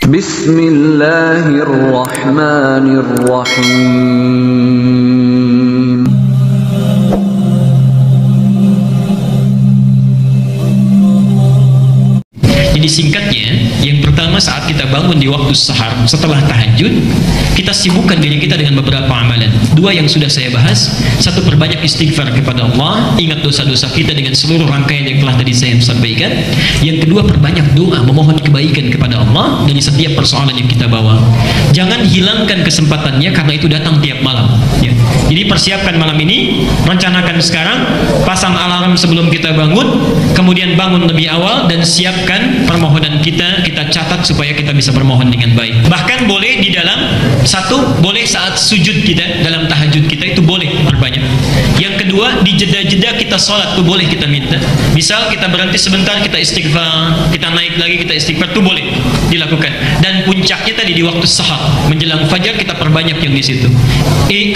Bismillahirrahmanirrahim. Jadi singkatnya, yang pertama saat kita bangun di waktu sahar setelah tahajud, kita sibukkan diri kita dengan beberapa amalan. Dua yang sudah saya bahas, satu perbanyak istighfar kepada Allah, ingat dosa-dosa kita dengan seluruh rangkaian yang telah tadi saya sampaikan. Yang kedua, perbanyak doa, memohon kebaikan kepada Allah dari setiap persoalan yang kita bawa. Jangan hilangkan kesempatannya karena itu datang tiap malam ya. Jadi persiapkan malam ini, rencanakan sekarang, pasang alarm sebelum kita bangun, kemudian bangun lebih awal dan siapkan permohonan kita catat supaya kita bisa bermohon dengan baik. Bahkan boleh di dalam boleh saat sujud kita dalam tahajud kita itu boleh perbanyak. Yang kedua, di jeda-jeda kita sholat itu boleh kita minta. Misal kita berhenti sebentar, kita istighfar, kita naik lagi, kita istighfar, itu boleh dilakukan. Dan puncaknya tadi di waktu sahar menjelang fajar kita perbanyak yang di situ.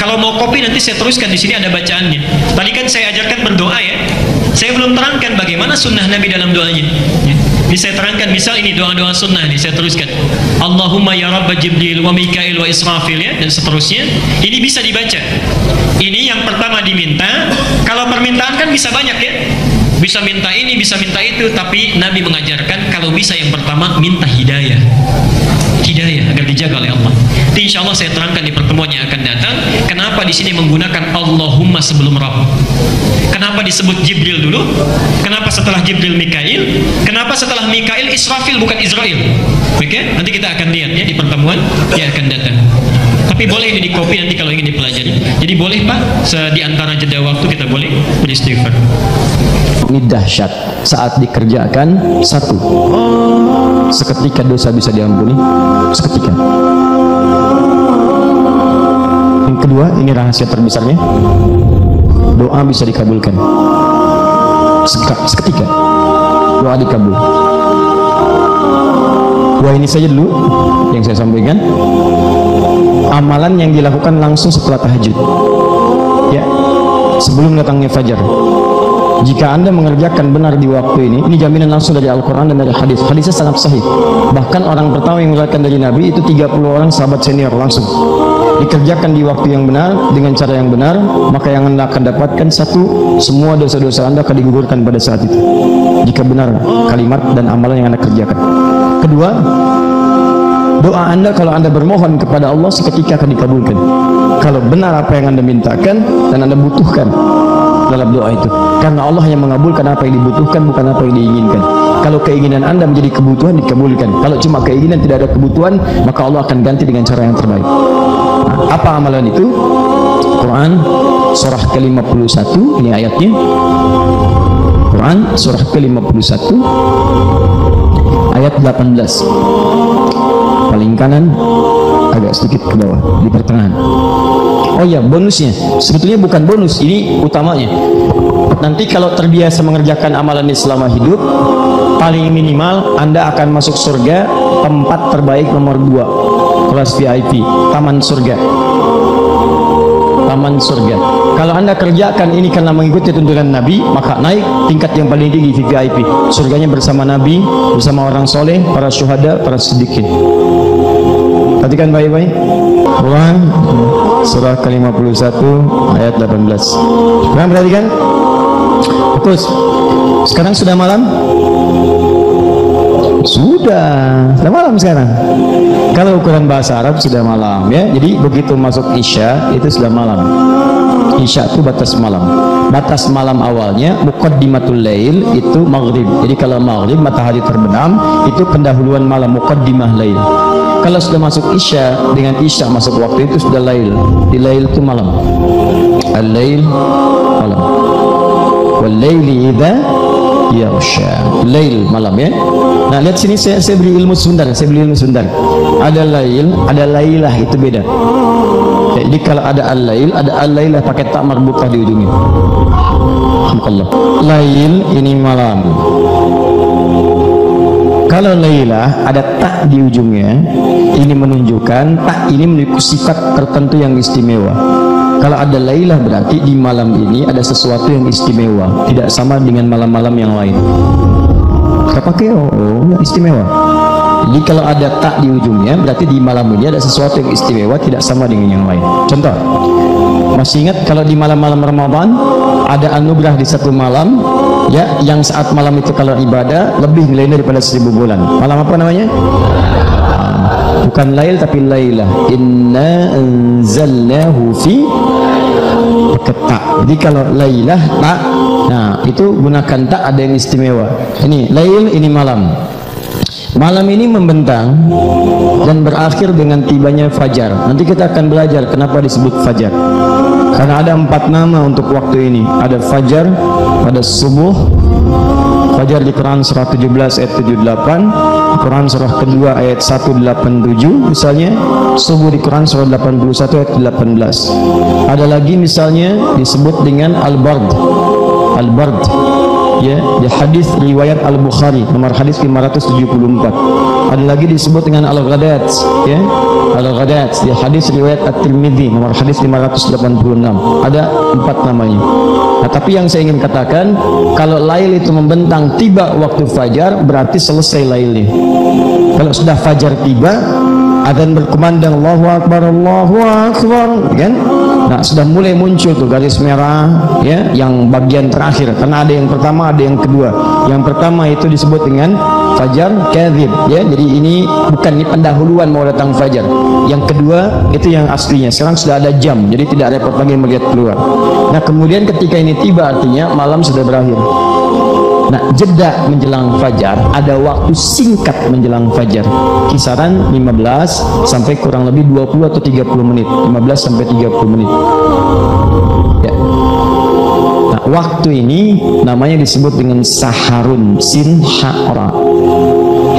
Kalau mau kopi nanti saya teruskan, di sini ada bacaannya. Tadi kan saya ajarkan berdoa ya. Saya belum terangkan bagaimana sunnah Nabi dalam doanya. Ya. Ini saya terangkan, misal ini doa-doa sunnah nih saya teruskan. Allahumma ya Rabb Jibril wa Mikail wa Israfil ya, dan seterusnya. Ini bisa dibaca. Ini yang pertama diminta. Kalau permintaan kan bisa banyak ya. Bisa minta ini, bisa minta itu, tapi Nabi mengajarkan kalau bisa yang pertama minta hidayah. Hidayah agar dijaga oleh Allah. Itu insya Allah saya terangkan di pertemuan yang akan datang. Kenapa di sini menggunakan Allahumma sebelum Rabb? Kenapa disebut Jibril dulu? Kenapa setelah Jibril Mikail? Kenapa setelah Mikail Israfil bukan Israel? Oke? Nanti kita akan lihat ya di pertemuan yang akan datang. Tapi boleh ini di copy nanti kalau ingin dipelajari. Jadi boleh Pak, di antara jeda waktu kita boleh beristighfar. Ini dahsyat saat dikerjakan. Satu, seketika dosa bisa diampuni, seketika. Yang kedua, ini rahasia terbesarnya, doa bisa dikabulkan seketika, doa dikabul. Dua ini saja dulu yang saya sampaikan. Amalan yang dilakukan langsung setelah tahajud ya, sebelum datangnya fajar. Jika Anda mengerjakan benar di waktu ini jaminan langsung dari Al-Quran dan dari hadis. Hadisnya sangat sahih. Bahkan orang pertama yang meriwayatkan dari Nabi itu 30 orang sahabat senior langsung. Dikerjakan di waktu yang benar, dengan cara yang benar, maka yang Anda akan dapatkan satu, semua dosa-dosa Anda akan digugurkan pada saat itu. Jika benar kalimat dan amalan yang Anda kerjakan. Kedua, doa Anda kalau Anda bermohon kepada Allah seketika akan dikabulkan. Kalau benar apa yang Anda mintakan dan Anda butuhkan dalam doa itu, karena Allah yang mengabulkan apa yang dibutuhkan, bukan apa yang diinginkan. Kalau keinginan Anda menjadi kebutuhan, dikabulkan. Kalau cuma keinginan tidak ada kebutuhan, maka Allah akan ganti dengan cara yang terbaik. Nah, apa amalan itu? Quran surah ke-51, ini ayatnya. Quran surah ke-51 ayat 18, paling kanan agak sedikit ke bawah di pertengahan. Oh ya, bonusnya sebetulnya bukan bonus, ini utamanya. Nanti kalau terbiasa mengerjakan amalan ini selama hidup, paling minimal Anda akan masuk surga tempat terbaik nomor 2, kelas VIP, taman surga. Taman surga. Kalau Anda kerjakan ini karena mengikuti tuntunan Nabi, maka naik tingkat yang paling tinggi, VIP. Surganya bersama Nabi, bersama orang soleh, para syuhada, para siddiqin. Perhatikan baik-baik. Quran surah ke-51 ayat 18. Sekarang perhatikan. Fokus. Sekarang sudah malam? Sudah malam sekarang. Kalau ukuran bahasa Arab sudah malam ya. Jadi begitu masuk Isya itu sudah malam. Isya itu batas malam. Batas malam awalnya muqaddimatul lail itu maghrib. Jadi kalau maghrib matahari terbenam itu pendahuluan malam, muqaddimah lail. Kalau sudah masuk Isya, dengan Isya masuk waktu itu sudah lail. Di lail itu malam. Al-lail malam. Wal-laili idza yaghsha. Lail malam ya. Nah, lihat sini saya beri ilmu sebentar, Ada lail, ada lailah, itu beda. Jadi kalau ada al-lail, ada al-lailah pakai tak marbutah di ujungnya. Alhamdulillah. Lail ini malam. Kalau lailah ada tak di ujungnya, ini menunjukkan tak ini memiliki sifat tertentu yang istimewa. Kalau ada lailah berarti di malam ini ada sesuatu yang istimewa, tidak sama dengan malam-malam yang lain. Kita pakai ya istimewa. Jadi kalau ada tak di ujungnya, berarti di malam ini ada sesuatu yang istimewa, tidak sama dengan yang lain. Contoh, masih ingat kalau di malam-malam Ramadan ada anugerah di satu malam, ya, yang saat malam itu kalau ibadah lebih nilainya daripada 1000 bulan. Malam apa namanya? Bukan lail tapi lailah. Inna anzalnahu fi tak. Jadi kalau lailah tak, nah itu gunakan tak, ada yang istimewa. Ini lail, ini malam. Malam ini membentang dan berakhir dengan tibanya fajar. Nanti kita akan belajar kenapa disebut fajar. Karena ada 4 nama untuk waktu ini. Ada fajar, ada subuh. Fajar di Quran surah 17 ayat 78, Quran surah kedua ayat 187 misalnya. Subuh di Quran surah 81 ayat 18. Ada lagi misalnya disebut dengan al-bard. Al-bard, ya, di hadis riwayat Al-Bukhari nomor hadis 574. Ada lagi disebut dengan al-ghadat, ya, al-ghadat di hadis riwayat At-Tirmidzi nomor hadis 586. Ada 4 namanya. Nah, tapi yang saya ingin katakan, kalau lail itu membentang tiba waktu fajar, berarti selesai lailnya. Kalau sudah fajar tiba, adzan berkumandang Allahu Akbar, Allahu Akbar, kan? Nah, sudah mulai muncul tuh garis merah, ya, yang bagian terakhir. Karena ada yang pertama, ada yang kedua. Yang pertama itu disebut dengan fajar kadzib, ya. Jadi ini bukan ini pendahuluan mau datang fajar. Yang kedua itu yang aslinya. Sekarang sudah ada jam, jadi tidak repot lagi melihat keluar. Nah, kemudian ketika ini tiba artinya malam sudah berakhir. Nah, jeda menjelang fajar, ada waktu singkat menjelang fajar, kisaran 15 sampai kurang lebih 20 atau 30 menit, 15 sampai 30 menit, ya. Nah, waktu ini namanya disebut dengan saharun, sin ha'ra.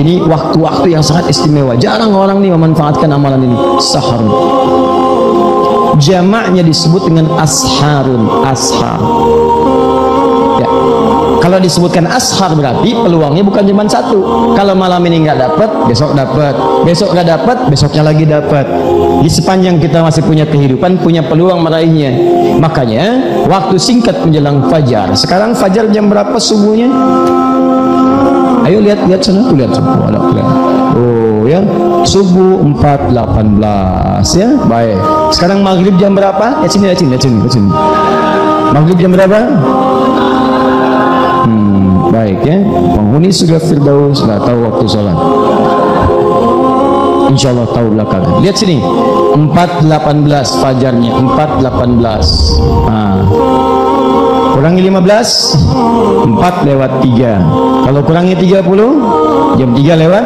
Ini waktu-waktu yang sangat istimewa, jarang orang nih memanfaatkan amalan ini. Saharun, jamaknya disebut dengan asharun, ashar, ya. Kalau disebutkan ashar berarti peluangnya bukan cuma satu. Kalau malam ini nggak dapat, besok dapat, besok nggak dapat, besoknya lagi dapat. Di sepanjang kita masih punya kehidupan, punya peluang meraihnya. Makanya waktu singkat menjelang fajar. Sekarang fajar jam berapa subuhnya? Ayo lihat sana tuh, lihat subuh, ada lihat. Oh ya, subuh 4.18 ya, baik. Sekarang maghrib jam berapa? Lihat sini. Maghrib jam berapa? Baik ya, penghuni surga Firdaus nggak tahu waktu sholat. Insya Allah tahu belakangan. Lihat sini, 4.18 fajarnya, 4.18. Nah, kurangi 15, 4 lewat 3. Kalau kurangi 30, jam 3 lewat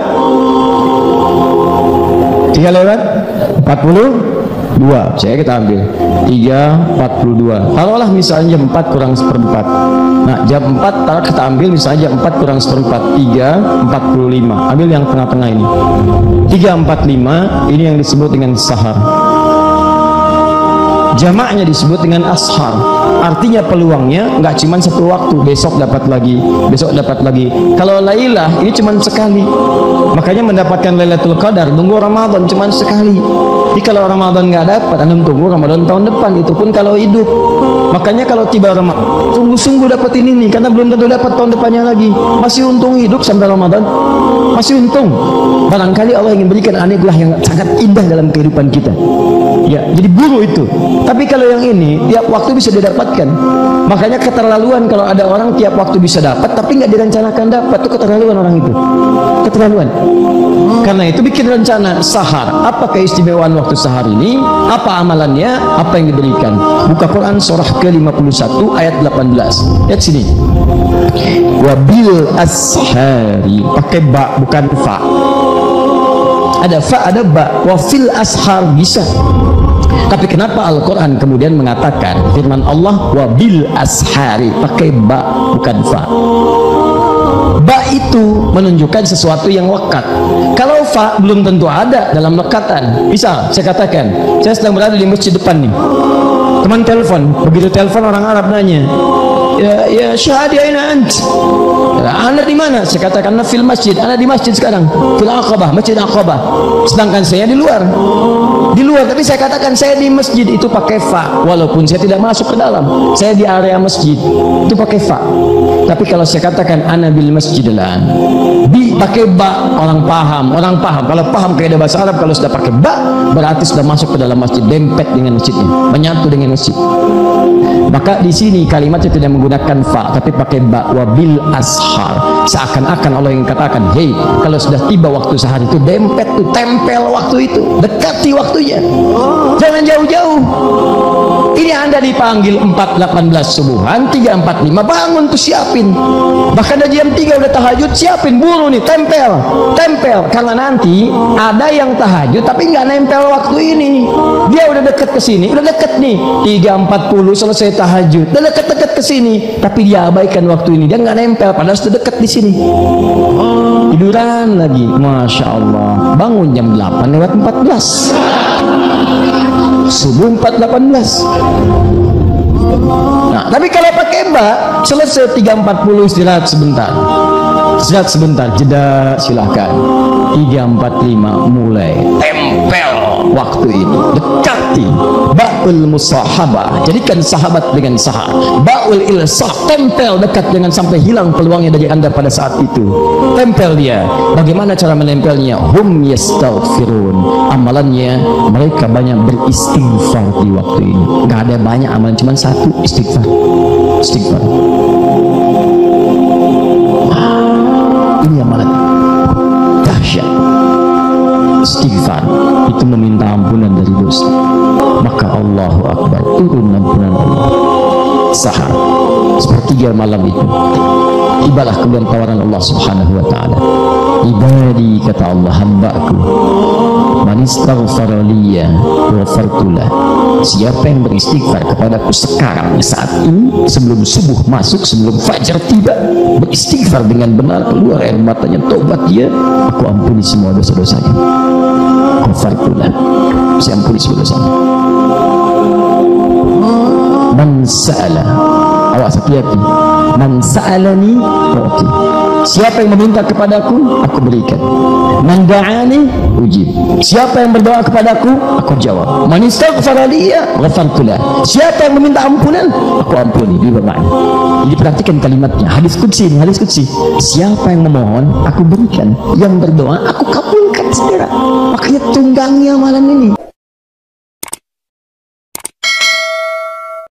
42. Saya kita ambil 3.42. Taruhlah misalnya jam 4 kurang 1/4. Nah, jam 4 taruh kita ambil misalnya jam 4 kurang 1/4, 3.45. Ambil yang tengah-tengah ini. 3.45 ini yang disebut dengan sahar. Jamaknya disebut dengan ashar. Artinya peluangnya nggak cuma satu waktu, besok dapat lagi. Kalau lailah ini cuma sekali. Makanya mendapatkan Lailatul Qadar tunggu Ramadan cuma sekali. Jadi kalau Ramadan nggak dapat, Anda tunggu Ramadan tahun depan, itu pun kalau hidup. Makanya kalau tiba Ramadan, sungguh-sungguh dapat ini nih, karena belum tentu dapat tahun depannya lagi. Masih untung hidup sampai Ramadan, masih untung. Barangkali Allah ingin berikan anugerah yang sangat indah dalam kehidupan kita. Ya, jadi buru itu. Tapi kalau yang ini tiap waktu bisa didapatkan. Makanya keterlaluan kalau ada orang tiap waktu bisa dapat tapi nggak direncanakan dapat, itu keterlaluan orang itu. Keterlaluan. Karena itu bikin rencana sahar. Apa keistimewaan waktu sahar ini? Apa amalannya? Apa yang diberikan? Buka Quran surah ke-51 ayat 18. Lihat sini. Wabil ashari, pakai ba bukan fa. Ada fa, ada ba. Wafil ashar bisa. Tapi kenapa Al-Quran kemudian mengatakan firman Allah wabil ashari, pakai ba bukan fa. Ba itu menunjukkan sesuatu yang lekat. Kalau fa belum tentu ada dalam lekatan. Misal saya katakan saya sedang berada di masjid depan nih, teman telepon, begitu telepon orang Arab nanya, ya syahadi aina ant, anda di mana? Saya katakan fil masjid, anda di masjid sekarang, fil Aqabah, masjid Aqabah. Sedangkan saya di luar, tapi saya katakan saya di masjid, itu pakai fa, walaupun saya tidak masuk ke dalam, saya di area masjid, itu pakai fa. Tapi kalau saya katakan ana bil masjidil an, bi pakai ba, orang paham. Kalau paham kaidah bahasa Arab, kalau sudah pakai ba berarti sudah masuk ke dalam masjid, dempet dengan masjidnya, menyatu dengan masjid. Maka di sini kalimatnya tidak menggunakan fa tapi pakai ba, wa bil ashar. Seakan-akan Allah yang katakan, hei, kalau sudah tiba waktu sahar itu dempet tuh, tempel waktu itu, dekati waktunya, jangan jauh-jauh. Ini Anda dipanggil 4.18 subuhan, 3.45 bangun tuh siapin. Bahkan dari jam 3 udah tahajud, siapin, buru nih, tempel. Karena nanti ada yang tahajud tapi nggak nempel waktu ini. Dia udah deket ke sini, udah deket nih, 3.40 selesai tahajud, udah deket ke sini, tapi dia abaikan waktu ini, dia nggak nempel padahal sudah deket di sini. Tiduran lagi, masya Allah, bangun jam 8:14. Subuh 4.18. Nah, tapi kalau pakai ba, selesai 3.40 istirahat sebentar, jeda silahkan. 3.45 mulai tempel waktu ini, dekati. Ba'ul musahabah, jadikan sahabat dengan sahar. Ba'ul ilsah, tempel dekat dengan sampai hilang peluangnya dari Anda pada saat itu. Tempel dia. Bagaimana cara menempelnya? Hum yastaghfirun. Amalannya mereka banyak beristighfar di waktu ini. Gak ada banyak amalan, cuma satu, istighfar. Ini amalan dahsyat. Istighfar itu meminta ampunan dari dosa. Maka Allahu Akbar, turun ampunan Allah. Sahar sepertiga malam itu tibalah kemudian tawaran Allah Subhanahu wa taala. Ibadi, kata Allah, hambaku, man istaghfara liya ghafartulah. Siapa yang beristighfar kepadaku sekarang, saat ini, sebelum subuh masuk, sebelum fajar tiba, beristighfar dengan benar, keluar air matanya, tobat dia, aku ampuni semua dosa-dosanya. Ghafartulah, saya ampuni semua dosanya. Man sa'ala, awas hati-hati, man sa'alani u'ti. Siapa yang meminta kepadaku, aku berikan. Man da'ani ujib. Siapa yang berdoa kepadaku, aku jawab. Man istaghfara liya ghafartulah. Siapa yang meminta ampunan, aku ampuni. Ini bermakna. Jadi perhatikan kalimatnya. Hadis qudsi ini, hadis qudsi. Siapa yang memohon, aku berikan. Yang berdoa, aku kabulkan, saudara. Makanya tunggangi amalan ini.